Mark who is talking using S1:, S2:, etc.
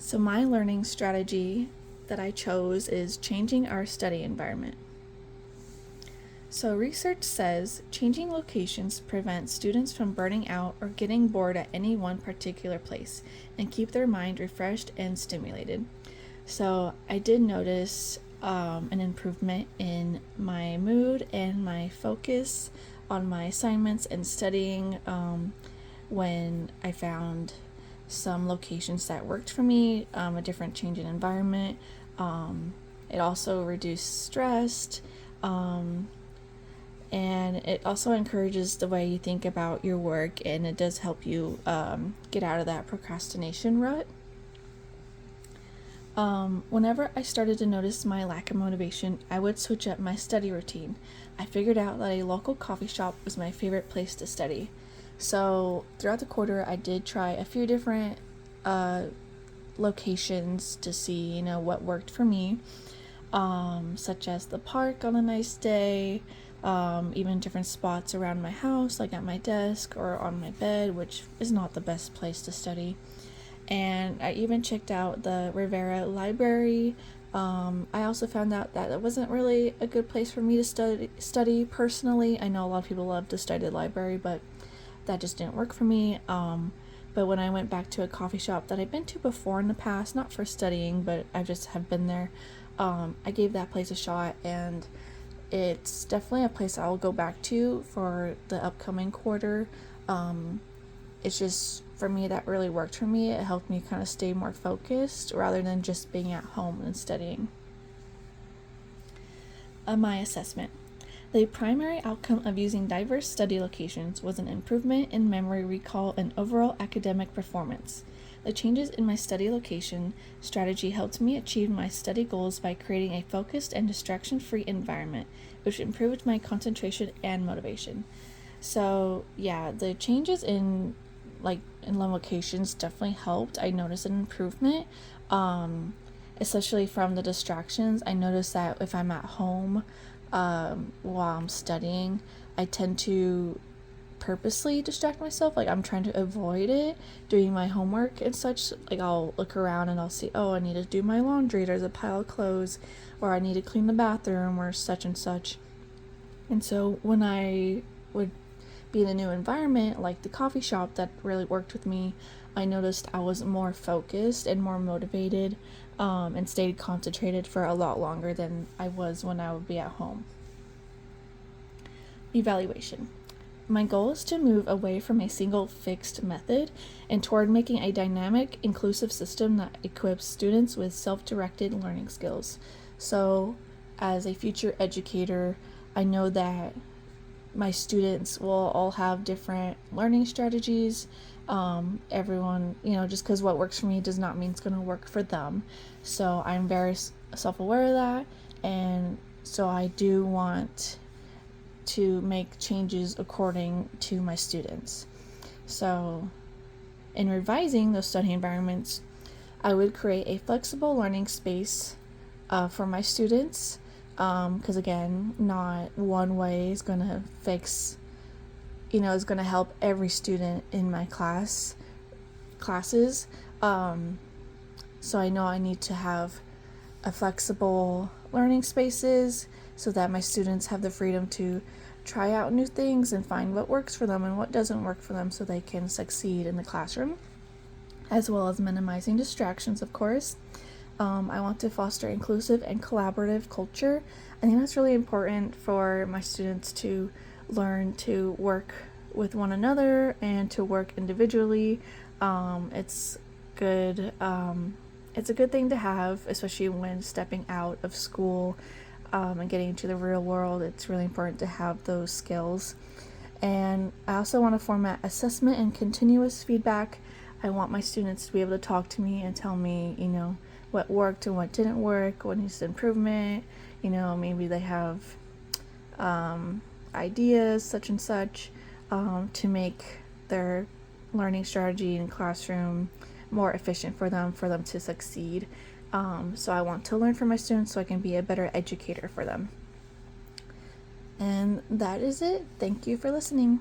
S1: So my learning strategy that I chose is changing our study environment. So research says changing locations prevents students from burning out or getting bored at any one particular place and keep their mind refreshed and stimulated. So I did notice an improvement in my mood and my focus on my assignments and studying when I found some locations that worked for me, a different change in environment. It also reduced stress, and it also encourages the way you think about your work, and it does help you get out of that procrastination rut. Whenever I started to notice my lack of motivation, I would switch up my study routine. I figured out that a local coffee shop was my favorite place to study. So throughout the quarter, I did try a few different locations to see, what worked for me, such as the park on a nice day, even different spots around my house, like at my desk or on my bed, which is not the best place to study. And I even checked out the Rivera Library. I also found out that it wasn't really a good place for me to study personally. I know a lot of people love to study at the library, but that just didn't work for me. But when I went back to a coffee shop that I've been to before in the past, not for studying, but I just have been there, I gave that place a shot, and it's definitely a place I'll go back to for the upcoming quarter. It's just, for me, that really worked for me. It helped me kind of stay more focused rather than just being at home and studying. My assessment. The primary outcome of using diverse study locations was an improvement in memory recall and overall academic performance. The changes in my study location strategy helped me achieve my study goals by creating a focused and distraction-free environment, which improved my concentration and motivation. So, yeah, the changes in locations definitely helped. I noticed an improvement, especially from the distractions. I noticed that if I'm at home while I'm studying, I tend to purposely distract myself. I'm trying to avoid it, doing my homework and such. I'll look around and I'll see, oh, I need to do my laundry, there's a pile of clothes, or I need to clean the bathroom, or such and such. And so when I would be in a new environment, like the coffee shop that really worked with me, I noticed I was more focused and more motivated, and stayed concentrated for a lot longer than I was when I would be at home. Evaluation. My goal is to move away from a single fixed method and toward making a dynamic, inclusive system that equips students with self-directed learning skills. So, as a future educator, I know that my students will all have different learning strategies. Everyone, just because what works for me does not mean it's going to work for them. So I'm very self-aware of that, and so I do want to make changes according to my students. So in revising those study environments, I would create a flexible learning space for my students, because again, not one way is going to fix, is going to help every student in my classes. So I know I need to have a flexible learning spaces so that my students have the freedom to try out new things and find what works for them and what doesn't work for them, so they can succeed in the classroom, as well as minimizing distractions, of course. I want to foster inclusive and collaborative culture. I think that's really important for my students to learn to work with one another and to work individually. It's good. It's a good thing to have, especially when stepping out of school and getting into the real world. It's really important to have those skills. And I also want to format assessment and continuous feedback. I want my students to be able to talk to me and tell me, what worked and what didn't work, what needs improvement. Maybe they have ideas, such and such, to make their learning strategy in classroom more efficient for them to succeed. So I want to learn from my students so I can be a better educator for them. And that is it. Thank you for listening.